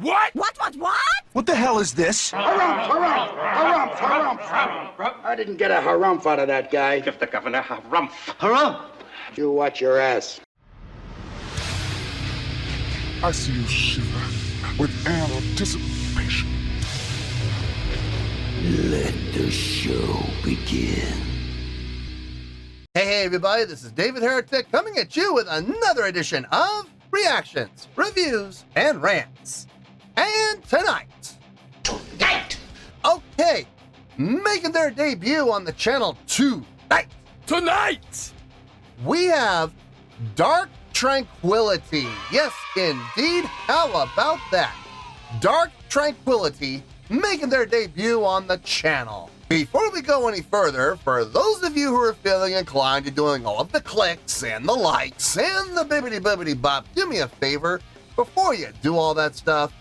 What? What? What the hell is this? Harumph. I didn't get a harumph out of that guy. Give the governor harumph. Harumph! You watch your ass. I see you shiver with anticipation. Let the show begin. Hey everybody, this is David Heretic coming at you with another edition of Reactions, Reviews, and Rants. And tonight, okay, making their debut on the channel tonight, we have Dark Tranquillity. Yes, indeed, how about that? Dark Tranquillity making their debut on the channel. Before we go any further, for those of you who are feeling inclined to doing all of the clicks and the likes and the bibbity-bibbity bop, do me a favor, before you do all that stuff,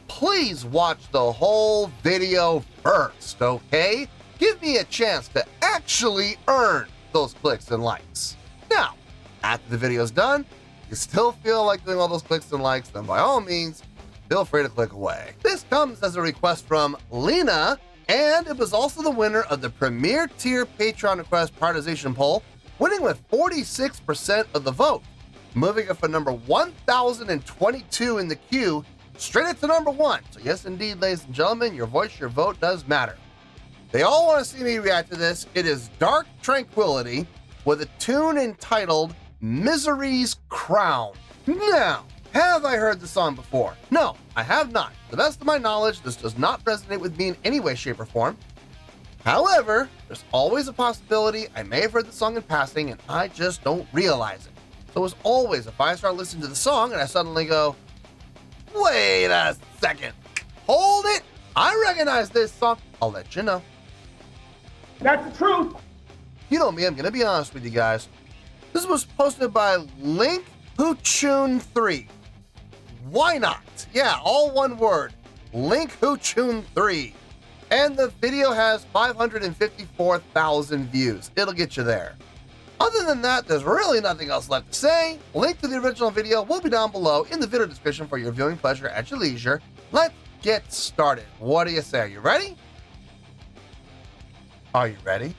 please watch the whole video first, okay? Give me a chance to actually earn those clicks and likes. Now, after the video's done, you still feel like doing all those clicks and likes, then by all means, feel free to click away. This comes as a request from Lena, and it was also the winner of the Premier Tier Patreon Request Prioritization Poll, winning with 46% of the vote, moving it from number 1,022 in the queue straight up to number 1. So yes, indeed, ladies and gentlemen, your voice, your vote does matter. They all want to see me react to this. It is Dark Tranquillity with a tune entitled Misery's Crown. Now, have I heard the song before? No, I have not. To the best of my knowledge, this does not resonate with me in any way, shape, or form. However, there's always a possibility I may have heard the song in passing and I just don't realize it. So as always, if I start listening to the song and I suddenly go, wait a second, hold it, I recognize this song, I'll let you know. That's the truth. You know me, I'm gonna be honest with you guys. This was posted by Link Hoochun 3. Why not? Yeah, all one word. Link Hoochun 3. And the video has 554,000 views. It'll get you there. Other than that, there's really nothing else left to say. Link to the original video will be down below in the video description for your viewing pleasure at your leisure. Let's get started. What do you say? Are you ready? Are you ready?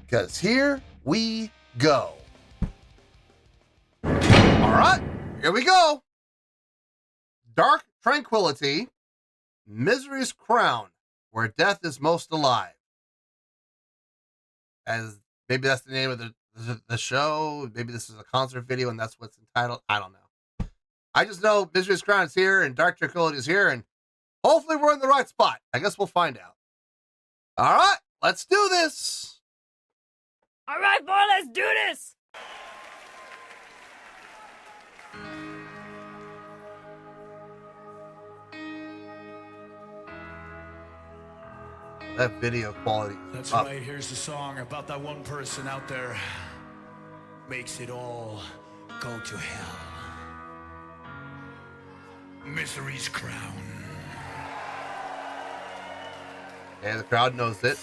Because here we go. All right, here we go. Dark Tranquillity, Misery's Crown, where death is most alive. As maybe that's the name of the show. Maybe this is a concert video and that's what's entitled. I don't know. I just know Misery's Crown is here and Dark Tranquillity is here, and hopefully we're in the right spot. I guess we'll find out. All right, let's do this. All right, boy, let's do this. That video quality is That's up. right, here's the song about that one person out there makes it all go to hell. Misery's Crown. Yeah, the crowd knows it.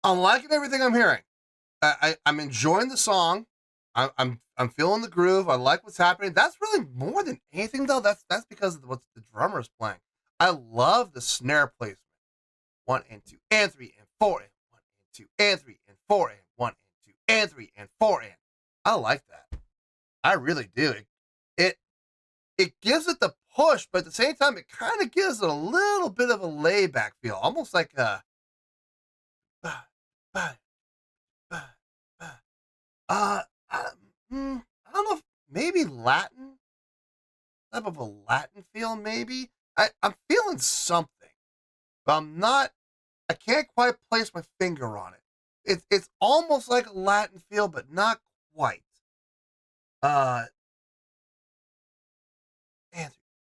I'm liking everything I'm hearing. I'm enjoying the song. I'm feeling the groove. I like what's happening. That's really more than anything, though. That's because of what the drummer is playing. I love the snare placement. 1 and 2 and 3 and 4 and 1 and 2 and 3 and 4 and 1 and 2 and 3 and 4 and. I like that. I really do. It gives it the push, but at the same time, it kind of gives it a little bit of a layback feel, almost like a. I don't know if maybe Latin, type of a Latin feel, maybe. I'm feeling something, but I can't quite place my finger on it. It's almost like a Latin feel, but not quite. Answer,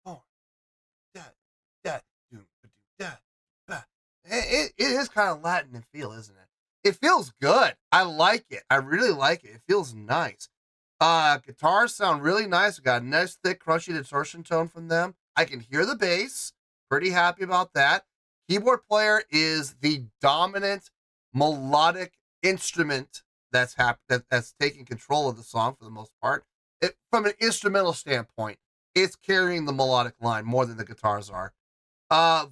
4, that, it is kind of Latin in feel, isn't it? It feels good. I like it. I really like it. It feels nice. Guitars sound really nice. We got a nice, thick, crunchy distortion tone from them. I can hear the bass. Pretty happy about that. Keyboard player is the dominant melodic instrument that's taking control of the song for the most part. From an instrumental standpoint, it's carrying the melodic line more than the guitars are.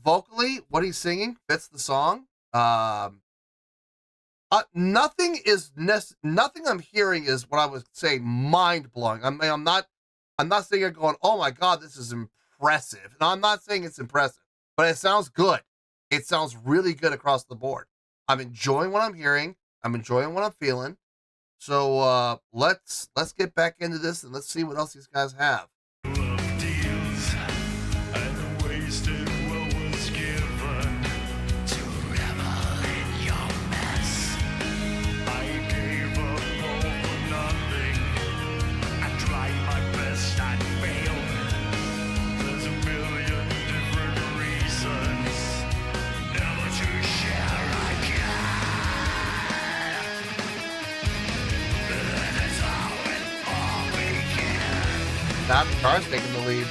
Vocally, what he's singing fits the song. Nothing I'm hearing is what I would say mind blowing. I'm not sitting here going, oh my God, this is impressive. No, I'm not saying it's impressive, but it sounds good. It sounds really good across the board. I'm enjoying what I'm hearing. I'm enjoying what I'm feeling. So let's get back into this and let's see what else these guys have. That car's taking the lead.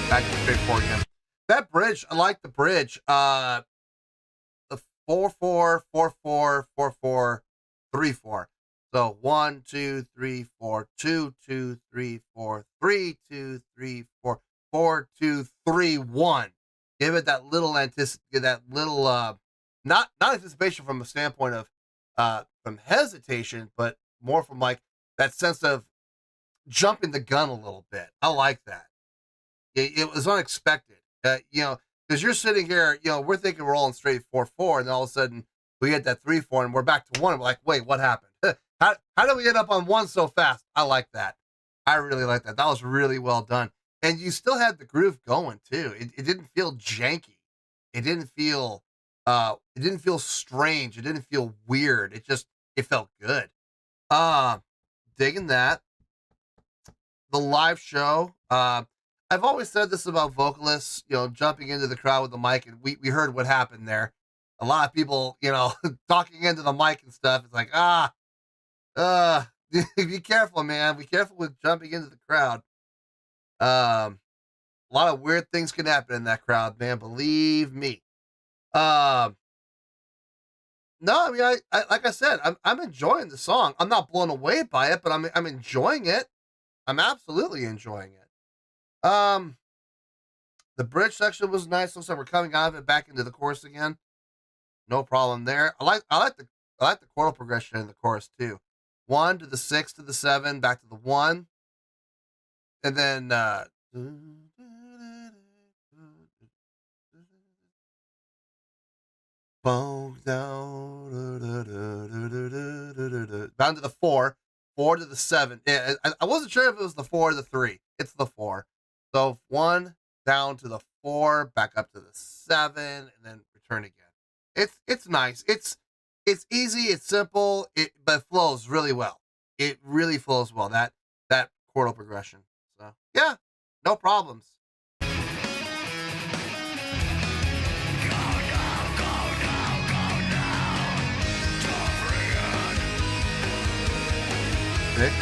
Back to straightforward again. That bridge, I like the bridge. The 4-4-4-4-4-4-3-4. So 1, 2, 3, 4, 2, 2, 3, 4, 3, 2, 3, 4, 4, 2, 3, 1. Give it that little not anticipation from a standpoint of from hesitation, but more from like that sense of jumping the gun a little bit. I like that. It was unexpected, because you're sitting here, we're thinking we're all in straight 4-4, and all of a sudden we get that 3-4, and we're back to 1. And we're like, wait, what happened? How did we end up on 1 so fast? I like that. I really like that. That was really well done, and you still had the groove going too. It didn't feel janky. It didn't feel strange. It didn't feel weird. It felt good. Digging that. The live show. I've always said this about vocalists, jumping into the crowd with the mic, and we heard what happened there. A lot of people, talking into the mic and stuff. It's like, be careful, man. Be careful with jumping into the crowd. A lot of weird things can happen in that crowd, man. Believe me. No, I mean, I like I said, I'm enjoying the song. I'm not blown away by it, but I'm enjoying it. I'm absolutely enjoying it. The bridge section was nice. Looks like we're coming out of it back into the chorus again. No problem there. I like the chordal progression in the chorus too. 1 to the 6 to the 7, back to the 1, and then down to the 4, 4 to the 7. Yeah, I wasn't sure if it was the 4 or the 3. It's the 4. So 1 down to the 4, back up to the 7, and then return again. It's nice. It's easy. It's simple. But it flows really well. It really flows well. That chordal progression. So yeah, no problems. Six,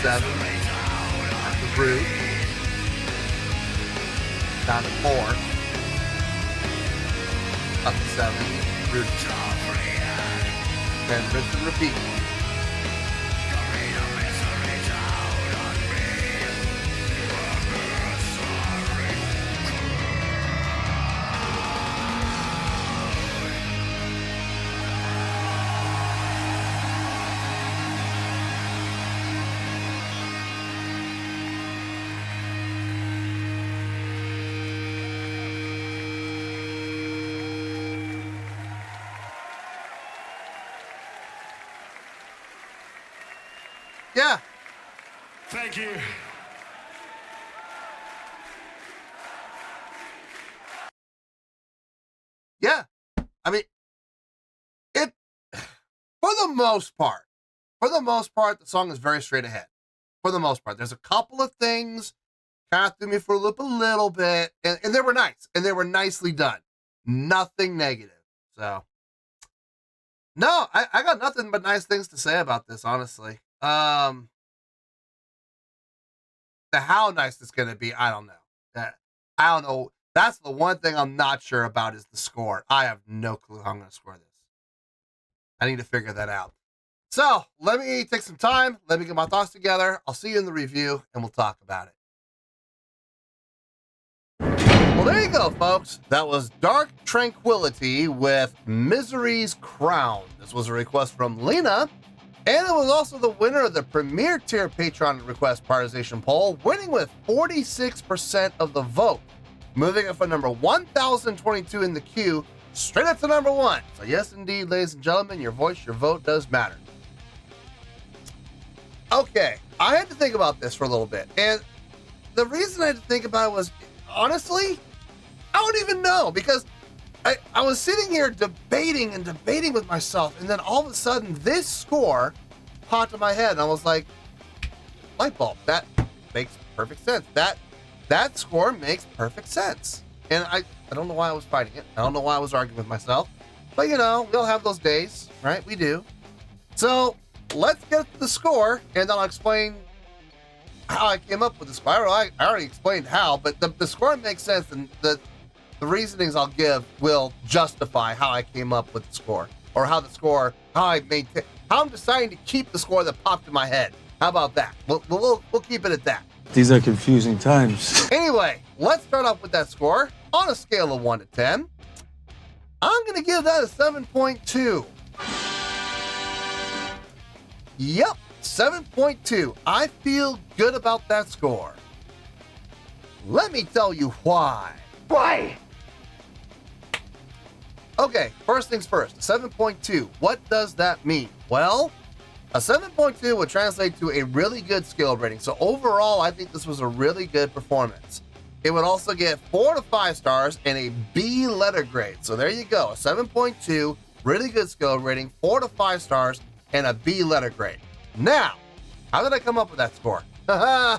7, at the root, down to 4, up to 7, root, then rinse and repeat. Yeah. Thank you. Yeah. I mean, it, for the most part, the song is very straight ahead. For the most part, there's a couple of things kind of threw me for a loop a little bit, and they were nice, and they were nicely done. Nothing negative. So, no, I got nothing but nice things to say about this, honestly. The how nice it's gonna be, I don't know. I don't know. That's the one thing I'm not sure about is the score. I have no clue how I'm gonna score this. I need to figure that out. So let me take some time. Let me get my thoughts together. I'll see you in the review, and we'll talk about it. Well, there you go, folks. That was Dark Tranquillity with Misery's Crown. This was a request from Lena. And it was also the winner of the Premier Tier Patreon Request Prioritization Poll, winning with 46% of the vote, moving it from number 1022 in the queue straight up to number 1. So yes, indeed, ladies and gentlemen, your voice, your vote does matter. Okay, I had to think about this for a little bit, and the reason I had to think about it was, honestly, I don't even know, because I was sitting here debating with myself, and then all of a sudden this score popped in my head, and I was like, light bulb, that makes perfect sense. That score makes perfect sense. And I don't know why I was fighting it. I don't know why I was arguing with myself. But we all have those days, right? We do. So let's get to the score, and then I'll explain how I came up with the score. I already explained how, but the score makes sense, and the reasonings I'll give will justify how I came up with the score, or how I'm deciding to keep the score that popped in my head. How about that? We'll keep it at that. These are confusing times. Anyway, let's start off with that score. On a scale of 1 to 10, I'm going to give that a 7.2. Yep, 7.2. I feel good about that score. Let me tell you why. Why? Okay, first things first, 7.2. What does that mean? Well, a 7.2 would translate to a really good skill rating. So overall, I think this was a really good performance. It would also get 4 to 5 stars and a B letter grade. So there you go, a 7.2, really good skill rating, 4 to 5 stars, and a B letter grade. Now, how did I come up with that score? So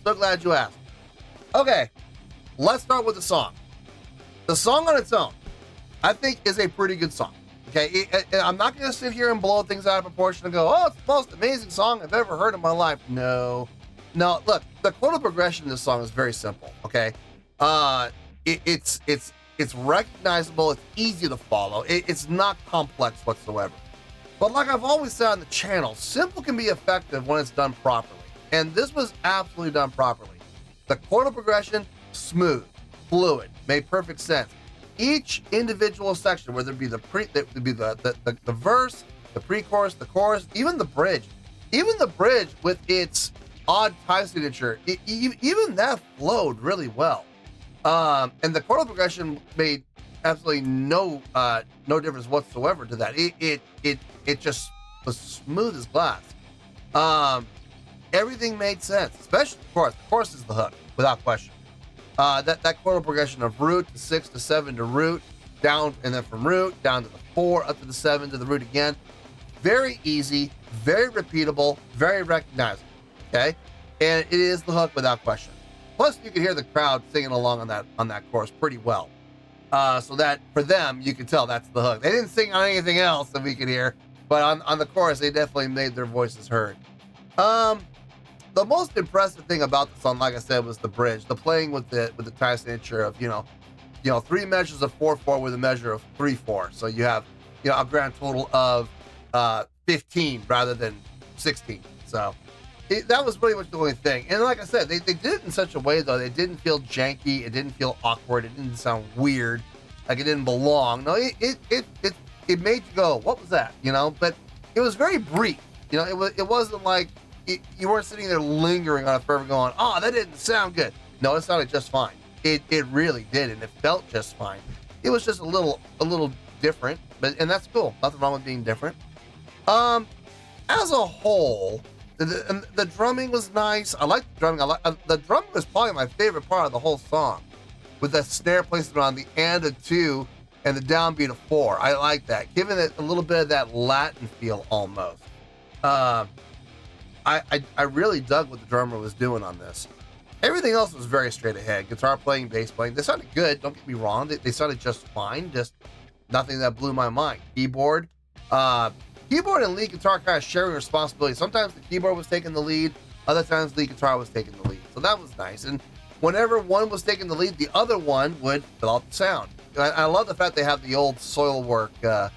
glad you asked. Okay, let's start with the song. The song on its own, I think, is a pretty good song. Okay, I'm not going to sit here and blow things out of proportion and go, oh, it's the most amazing song I've ever heard in my life. No, look, the chordal progression in this song is very simple. Okay, it's It's recognizable. It's easy to follow. It's not complex whatsoever. But like I've always said on the channel, simple can be effective when it's done properly. And this was absolutely done properly. The chordal progression, smooth, fluid, made perfect sense. Each individual section, whether it be the verse, the pre-chorus, the chorus, even the bridge with its odd time signature, even that flowed really well. And the chordal progression made absolutely no difference whatsoever to that. It just was smooth as glass. Everything made sense, especially the chorus. The chorus is the hook, without question. That chordal progression of root to 6 to 7 to root, down, and then from root down to the 4, up to the 7 to the root again. Very easy, very repeatable, very recognizable. Okay, and it is the hook without question. Plus, you can hear the crowd singing along on that chorus pretty well. So that for them, you can tell that's the hook. They didn't sing on anything else that we could hear, but on the chorus, they definitely made their voices heard. The most impressive thing about the song, like I said, was the bridge, the playing with the time signature of 3 measures of 4/4 with a measure of 3/4. So you have a grand total of 15 rather than 16. So that was pretty much the only thing. And like I said, they did it in such a way though, it didn't feel janky, it didn't feel awkward, it didn't sound weird, like it didn't belong. No, it made you go, what was that? But it was very brief. It wasn't like you weren't sitting there lingering on it forever going, oh, that didn't sound good. No, it sounded just fine. It really did, and it felt just fine. It was just a little different, and that's cool. Nothing wrong with being different. As a whole, the drumming was nice. I liked the drumming. The drumming was probably my favorite part of the whole song, with that snare placement on the and of 2 and the downbeat of 4. I like that, giving it a little bit of that Latin feel almost. I really dug what the drummer was doing on this. Everything else was very straight ahead. Guitar playing, bass playing. They sounded good. Don't get me wrong. They sounded just fine. Just nothing that blew my mind. Keyboard and lead guitar kind of sharing responsibility. Sometimes the keyboard was taking the lead. Other times lead guitar was taking the lead. So that was nice. And whenever one was taking the lead, the other one would fill out the sound. I love the fact they have the old Soilwork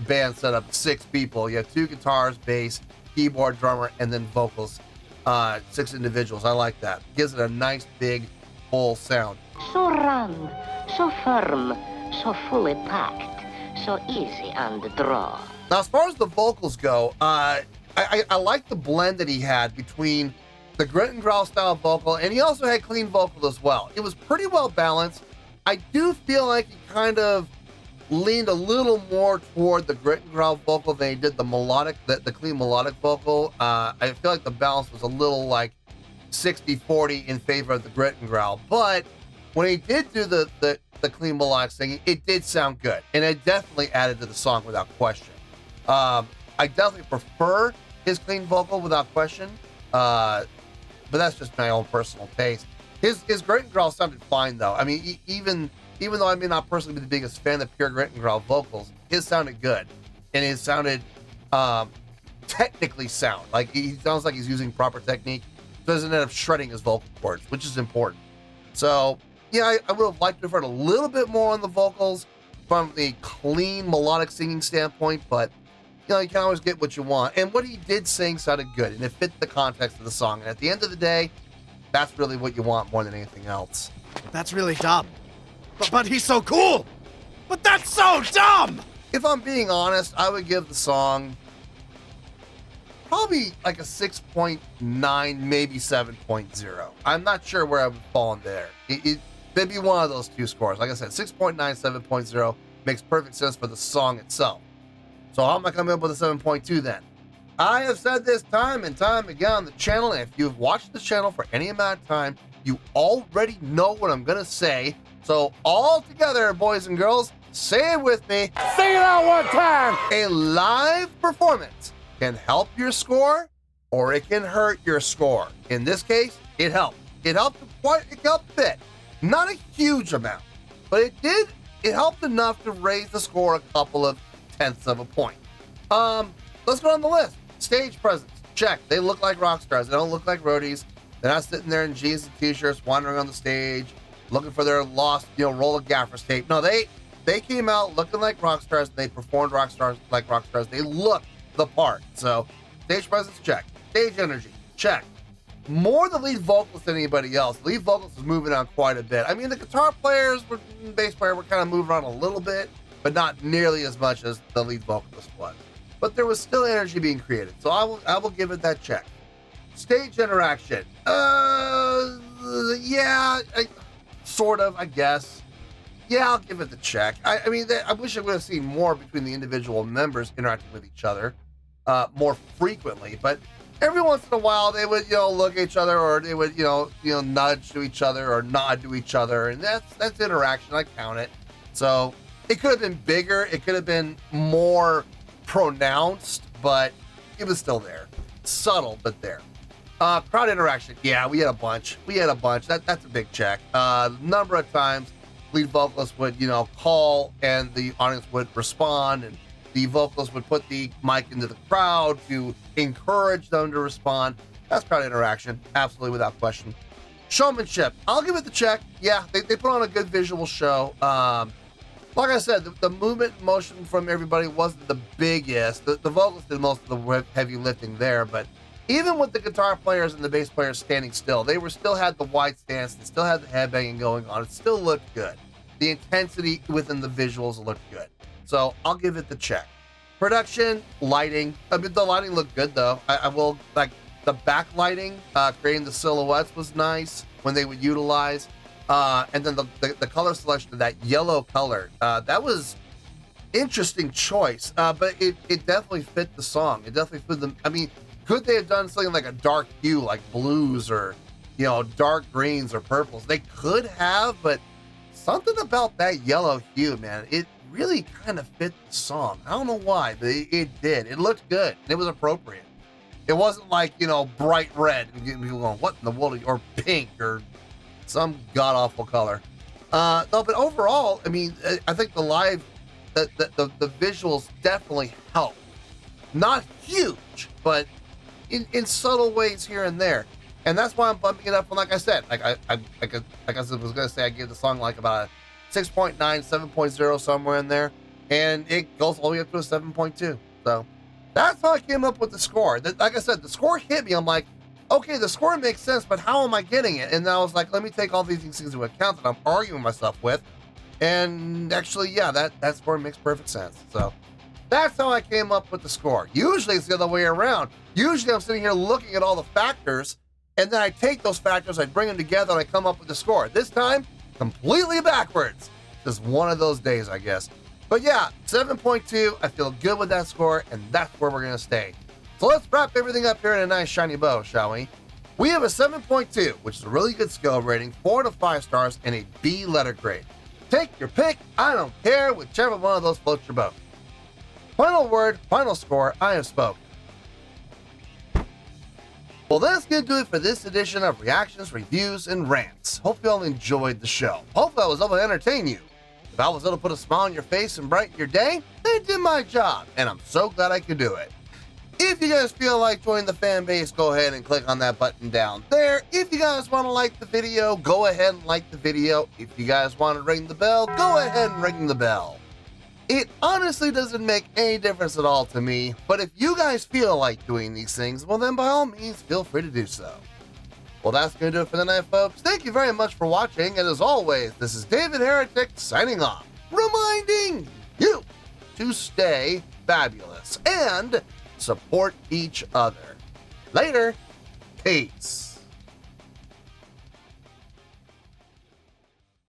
band set up, 6 people. You have 2 guitars, bass, keyboard, drummer, and then vocals. 6 individuals. I like that. Gives it a nice, big, full sound. So round, so firm, so fully packed, so easy on the draw. Now, as far as the vocals go, I like the blend that he had between the grit and growl style vocal, and he also had clean vocal as well. It was pretty well balanced. I do feel like he kind of leaned a little more toward the grit and growl vocal than he did the melodic, the clean melodic vocal. I feel like the balance was a little like 60-40 in favor of the grit and growl. But when he did do the clean melodic singing, it did sound good, and it definitely added to the song without question. I definitely prefer his clean vocal without question, but that's just my own personal taste. His grit and growl sounded fine though. I mean, even though I may not personally be the biggest fan of pure grit and growl vocals, his sounded good, and it sounded technically sound. Like he sounds like he's using proper technique. Doesn't end up shredding his vocal cords, which is important. So yeah, I would have liked to have heard a little bit more on the vocals from the clean melodic singing standpoint, but you can always get what you want. And what he did sing sounded good, and it fit the context of the song. And at the end of the day, that's really what you want more than anything else. That's really dumb. But he's so cool! But that's so dumb! If I'm being honest, I would give the song probably like a 6.9, maybe 7.0. I'm not sure where I would fall in there. It'd be one of those two scores. Like I said, 6.9, 7.0 makes perfect sense for the song itself. So how am I coming up with a 7.2 then? I have said this time and time again on the channel, and if you've watched the channel for any amount of time, you already know what I'm going to say. So all together, boys and girls, say it with me. Sing it out one time. A live performance can help your score, or it can hurt your score. In this case, it helped. It helped a bit. Not a huge amount, but it helped enough to raise the score a couple of tenths of a point. Let's go on the list. Stage presence, check. They look like rock stars. They don't look like roadies. They're not sitting there in jeans and t-shirts wandering on the stage. looking for their lost, roll of gaffer's tape. No, they came out looking like rock stars. They performed like rock stars. They looked the part. So stage presence, check. Stage energy, check. More the lead vocalist than anybody else. The lead vocalist was moving on quite a bit. I mean, the guitar players, bass player were kind of moving on a little bit, but not nearly as much as the lead vocalist was. But there was still energy being created. So I will give it that check. Stage interaction. Yeah, sort of, I guess. Yeah, I'll give it the check. I mean, I wish I would have seen more between the individual members interacting with each other more frequently. But every once in a while, they would, look at each other, or they would, nudge to each other or nod to each other, and that's interaction. I count it. So it could have been bigger. It could have been more pronounced, but it was still there. Subtle, but there. Crowd interaction. Yeah, we had a bunch. That's a big check. Number of times, lead vocalist would, call, and the audience would respond, and the vocalist would put the mic into the crowd to encourage them to respond. That's crowd interaction, absolutely, without question. Showmanship. I'll give it the check. Yeah, they put on a good visual show. Like I said, the movement and motion from everybody wasn't the biggest. The vocalist did most of the heavy lifting there, but even with the guitar players and the bass players standing still, they still had the wide stance, they still had the headbanging going on. It still looked good. The intensity within the visuals looked good. So I'll give it the check. Production, lighting. I mean, the lighting looked good though. I will, like, the backlighting, creating the silhouettes was nice when they would utilize. And then the color selection of that yellow color, that was interesting choice. But it definitely fit the song. It definitely fit the, I mean, could they have done something like a dark hue, like blues or, dark greens or purples? They could have, but something about that yellow hue, man, it really kind of fit the song. I don't know why, but it did. It looked good. It was appropriate. It wasn't like, bright red and people going, what in the world, or pink or some god-awful color. No, but overall, I mean, I think the live, the visuals definitely help. Not huge, but in subtle ways here and there. And that's why I'm bumping it up. And like I said, like I was going to say, I gave the song like about a 6.9, 7.0, somewhere in there. And it goes all the way up to a 7.2. So that's how I came up with the score. Like I said, the score hit me. I'm like, okay, the score makes sense, but how am I getting it? And I was like, let me take all these things into account that I'm arguing myself with. And actually, yeah, that score makes perfect sense. So that's how I came up with the score. Usually it's the other way around. Usually I'm sitting here looking at all the factors, and then I take those factors, I bring them together, and I come up with the score. This time, completely backwards. Just one of those days, I guess. But yeah, 7.2, I feel good with that score, and that's where we're going to stay. So let's wrap everything up here in a nice shiny bow, shall we? We have a 7.2, which is a really good skill rating, 4 to 5 stars, and a B letter grade. Take your pick, I don't care, whichever one of those floats your boat. Final word, final score, I have spoken. Well, that's going to do it for this edition of Reactions, Reviews, and Rants. Hope you all enjoyed the show. Hopefully I was able to entertain you. If I was able to put a smile on your face and brighten your day, then I did my job, and I'm so glad I could do it. If you guys feel like joining the fan base, go ahead and click on that button down there. If you guys want to like the video, go ahead and like the video. If you guys want to ring the bell, go ahead and ring the bell. It honestly doesn't make any difference at all to me, but if you guys feel like doing these things, well then by all means, feel free to do so. Well, that's going to do it for the night, folks. Thank you very much for watching, and as always, this is David Heretic signing off, reminding you to stay fabulous and support each other. Later. Peace.